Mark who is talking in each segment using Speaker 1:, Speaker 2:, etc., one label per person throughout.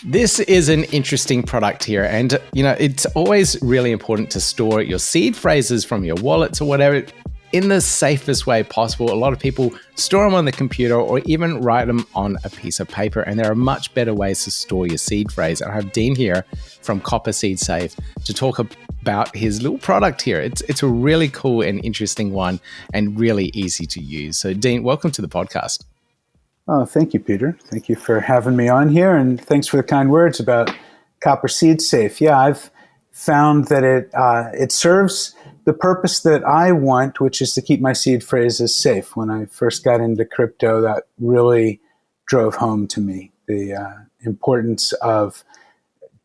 Speaker 1: This is an interesting product here. And, it's always really important to store your seed phrases from your wallets or whatever in the safest way possible. A lot of people store them on the computer or even write them on a piece of paper. And there are much better ways to store your seed phrase. And I have Dean here from Copper Seed Safe to talk about his little product here. It's a really cool and interesting one and really easy to use. So, Dean, welcome to the podcast.
Speaker 2: Oh, thank you, Peter. Thank you for having me on here, and thanks for the kind words about Copper Seed Safe. Yeah, I've found that it serves the purpose that I want, which is to keep my seed phrases safe. When I first got into crypto, that really drove home to me the importance of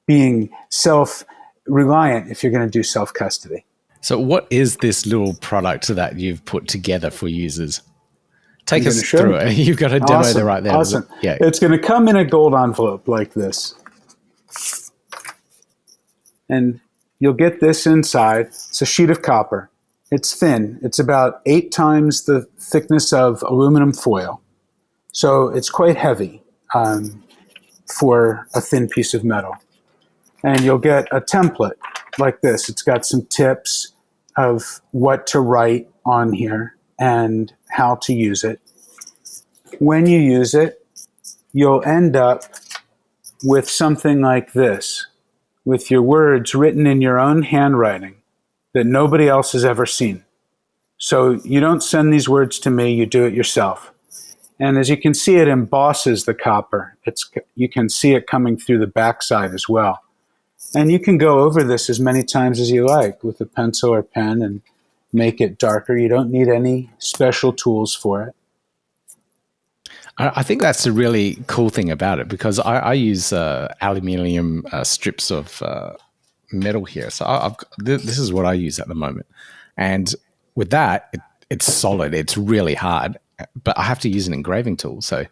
Speaker 2: being self-reliant if you're going to do self-custody.
Speaker 1: So what is this little product that you've put together for users? Take us through it. You've got a demo there right there.
Speaker 2: Awesome.
Speaker 1: Yeah.
Speaker 2: It's going to come in a gold envelope like this. And you'll get this inside. It's a sheet of copper. It's thin. It's about 8 times the thickness of aluminum foil. So it's quite heavy for a thin piece of metal. And you'll get a template like this. It's got some tips of what to write on here and how to use it. When you use it, you'll end up with something like this, with your words written in your own handwriting that nobody else has ever seen. So you don't send these words to me, you do it yourself. And as you can see, it embosses the copper. You can see it coming through the backside as well. And you can go over this as many times as you like with a pencil or pen and make it darker. You don't need any special tools for it.
Speaker 1: I think that's a really cool thing about it because I use aluminium strips of metal here. So this is what I use at the moment. And with that, it's solid. It's really hard. But I have to use an engraving tool. So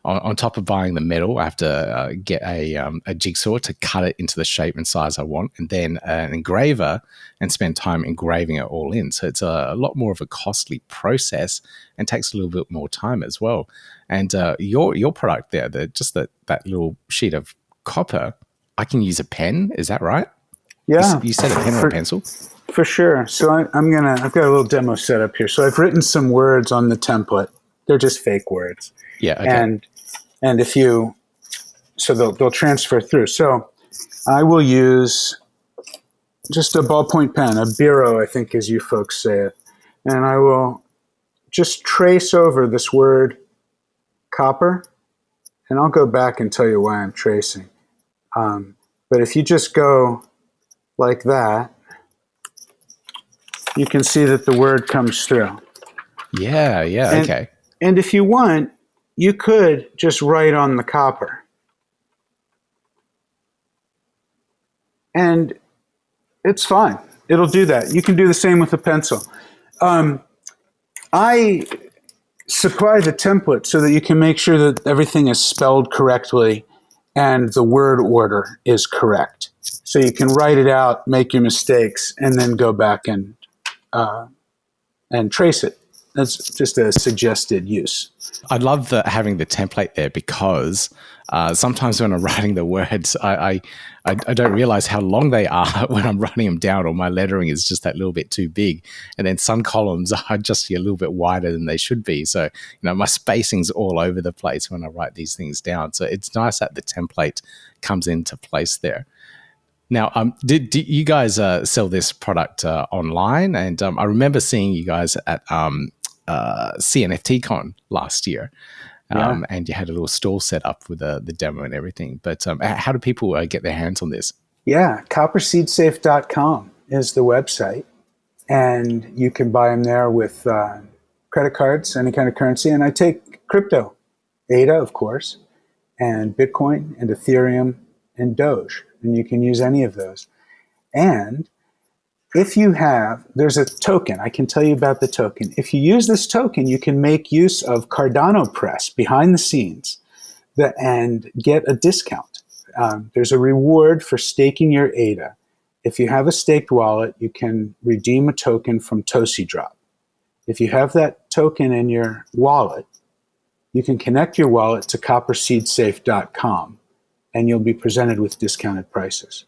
Speaker 1: on top of buying the metal, I have to get a jigsaw to cut it into the shape and size I want, and then an engraver and spend time engraving it all in. So it's a lot more of a costly process and takes a little bit more time as well. And your product there, that little sheet of copper, I can use a pen. Is that right?
Speaker 2: Yeah.
Speaker 1: You said a pen or a pencil?
Speaker 2: For sure. So I've got a little demo set up here. So I've written some words on the template. They're just fake words.
Speaker 1: Yeah. Okay.
Speaker 2: And so they'll transfer through. So I will use just a ballpoint pen, a biro, I think as you folks say it. And I will just trace over this word copper. And I'll go back and tell you why I'm tracing. But if you just go like that, you can see that the word comes through.
Speaker 1: Yeah, okay.
Speaker 2: And if you want, you could just write on the copper. And it's fine. It'll do that. You can do the same with a pencil. I supply the template so that you can make sure that everything is spelled correctly and the word order is correct. So you can write it out, make your mistakes, and then go back and trace it. That's just a suggested use.
Speaker 1: I love having the template there because sometimes when I'm writing the words, I don't realize how long they are when I'm writing them down, or my lettering is just that little bit too big. And then some columns are just a little bit wider than they should be. So, my spacing's all over the place when I write these things down. So it's nice that the template comes into place there. Now, did you guys sell this product online? And I remember seeing you guys at CNFTCon last year, and you had a little stall set up with the demo and everything. But how do people get their hands on this?
Speaker 2: Yeah, copperseedsafe.com is the website, and you can buy them there with credit cards, any kind of currency. And I take crypto, ADA, of course, and Bitcoin, and Ethereum, and Doge. And you can use any of those. And if you there's a token. I can tell you about the token. If you use this token, you can make use of Cardano Press behind the scenes and get a discount. There's a reward for staking your ADA. If you have a staked wallet, you can redeem a token from Tosi Drop. If you have that token in your wallet, you can connect your wallet to copperseedsafe.com. and you'll be presented with discounted prices.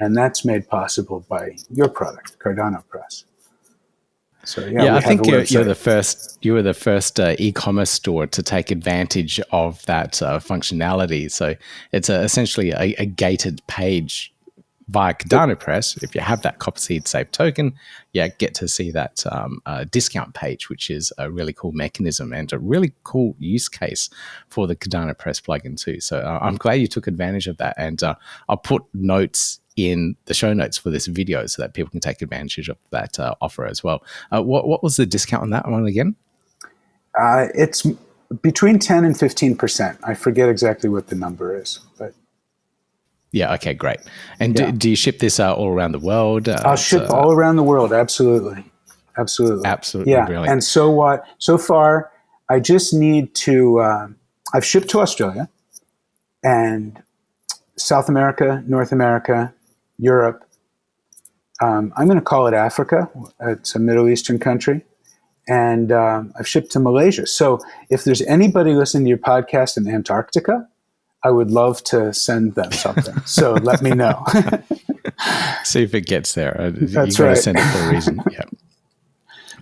Speaker 2: And that's made possible by your product, Cardano Press. So yeah,
Speaker 1: Yeah,
Speaker 2: we
Speaker 1: I
Speaker 2: have a
Speaker 1: think you're
Speaker 2: website.
Speaker 1: the first. You were the first e-commerce store to take advantage of that functionality. So it's essentially a gated page via
Speaker 2: Yep,
Speaker 1: Cardano Press. If you have that Copperseed Safe token, yeah, get to see that discount page, which is a really cool mechanism and a really cool use case for the Cardano Press plugin too. So I'm glad you took advantage of that, and I'll put notes in the show notes for this video so that people can take advantage of that offer as well. What was the discount on that one again?
Speaker 2: it's between 10 and 15%. I forget exactly what the number is, but
Speaker 1: Yeah, okay, great. And
Speaker 2: yeah.
Speaker 1: do you ship this all around the world?
Speaker 2: I'll ship all around the world. Absolutely. Absolutely.
Speaker 1: Absolutely
Speaker 2: Yeah.
Speaker 1: brilliant.
Speaker 2: And so far, I just need to, I've shipped to Australia and South America, North America, Europe. I'm going to call it Africa. It's a Middle Eastern country. And I've shipped to Malaysia. So if there's anybody listening to your podcast in Antarctica, I would love to send them something. So let me know.
Speaker 1: See if it gets there. You
Speaker 2: That's
Speaker 1: got to
Speaker 2: right.
Speaker 1: send it for a reason. Yeah.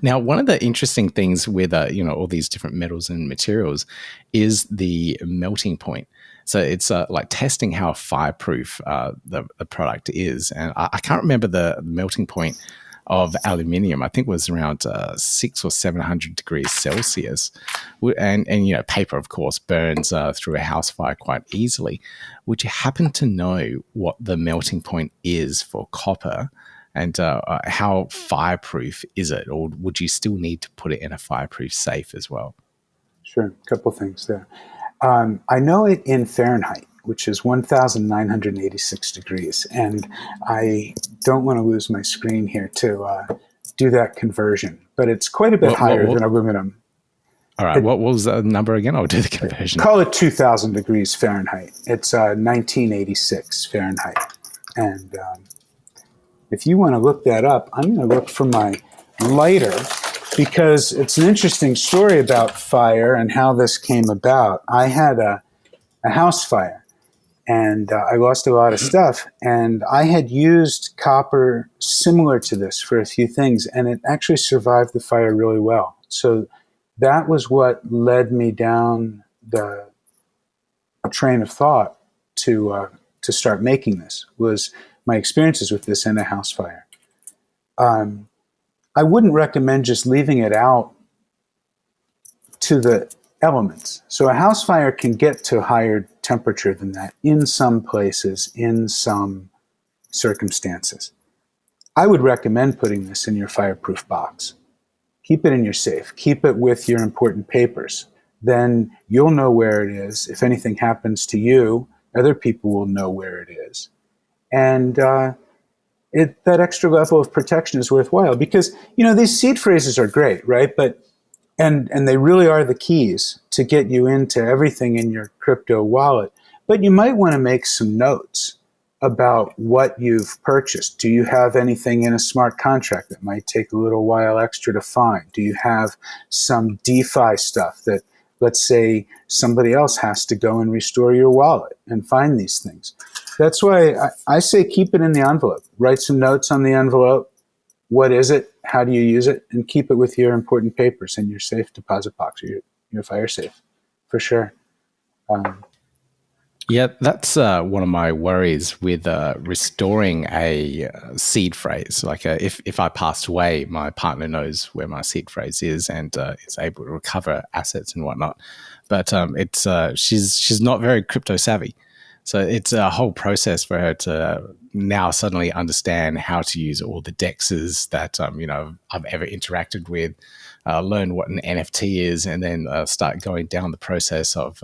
Speaker 1: Now, one of the interesting things with all these different metals and materials is the melting point. So it's like testing how fireproof the product is, and I can't remember the melting point of aluminium. I think it was around 600 or 700 degrees Celsius, and paper, of course, burns through a house fire quite easily. Would you happen to know what the melting point is for copper? And how fireproof is it? Or would you still need to put it in a fireproof safe as well?
Speaker 2: Sure. A couple things there. I know it in Fahrenheit, which is 1,986 degrees. And I don't want to lose my screen here to do that conversion, but it's quite a bit higher than aluminum.
Speaker 1: All right. What was the number again? I'll do the conversion.
Speaker 2: Call it 2,000 degrees Fahrenheit. It's 1986 Fahrenheit. And if you want to look that up, I'm going to look for my lighter because it's an interesting story about fire and how this came about. I had a house fire and I lost a lot of stuff. And I had used copper similar to this for a few things, and it actually survived the fire really well. So that was what led me down the train of thought to start making this, was my experiences with this in a house fire. I wouldn't recommend just leaving it out to the elements. So a house fire can get to a higher temperature than that in some places, in some circumstances. I would recommend putting this in your fireproof box. Keep it in your safe. Keep it with your important papers. Then you'll know where it is. If anything happens to you, other people will know where it is. And that extra level of protection is worthwhile because, these seed phrases are great, right? But and they really are the keys to get you into everything in your crypto wallet. But you might want to make some notes about what you've purchased. Do you have anything in a smart contract that might take a little while extra to find? Do you have some DeFi stuff that, let's say, somebody else has to go and restore your wallet and find these things? That's why I say keep it in the envelope. Write some notes on the envelope. What is it? How do you use it? And keep it with your important papers in your safe deposit box or your fire safe, for sure.
Speaker 1: Yeah, that's one of my worries with restoring a seed phrase. Like if I passed away, my partner knows where my seed phrase is and is able to recover assets and whatnot. But it's she's not very crypto savvy. So it's a whole process for her to now suddenly understand how to use all the dexes that I've ever interacted with, learn what an NFT is, and then start going down the process of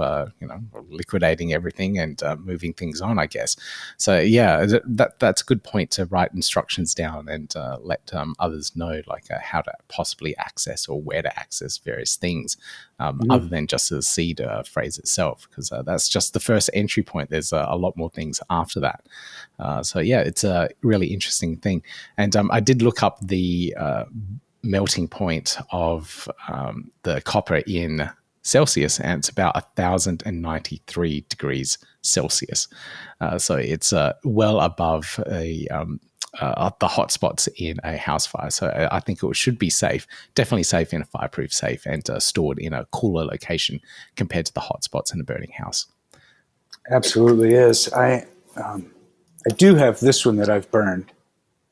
Speaker 1: liquidating everything and moving things on, I guess. So yeah, that's a good point to write instructions down and let others know how to possibly access or where to access various things. Other than just the seed phrase itself, because that's just the first entry point. There's a lot more things after that. So yeah, it's a really interesting thing. And I did look up the melting point of the copper in Celsius, and it's about 1,093 degrees Celsius. So it's well above the hotspots in a house fire. So I think it should be safe, definitely safe in a fireproof safe, and stored in a cooler location compared to the hotspots in a burning house.
Speaker 2: Absolutely is. I do have this one that I've burned.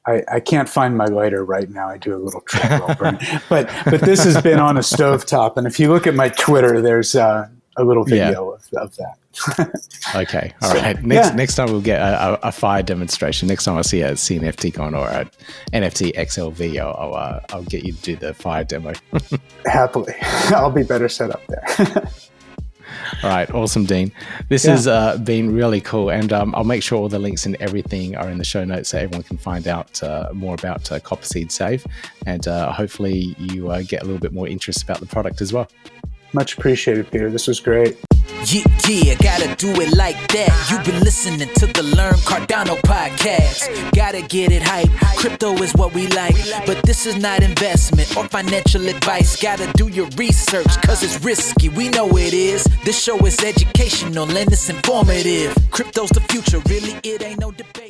Speaker 2: I can't find my lighter right now. I do a little trick while burning. But this has been on a stovetop. And if you look at my Twitter, there's a little video of that.
Speaker 1: Okay. All right. Next time we'll get a fire demonstration. Next time I see a CNFT or an NFT XLV, I'll get you to do the fire demo.
Speaker 2: Happily. I'll be better set up there.
Speaker 1: All right. Awesome, Dean. This has been really cool. And I'll make sure all the links and everything are in the show notes so everyone can find out more about Copperseed Save. And hopefully you get a little bit more interest about the product as well.
Speaker 2: Much appreciated, Peter. This was great.
Speaker 3: Yeah, gotta do it like that. You've been listening to the Learn Cardano podcast. Gotta get it hype. Crypto is what we like, but this is not investment or financial advice. Gotta do your research, cause it's risky. We know it is. This show is educational and it's informative. Crypto's the future, really, it ain't no debate.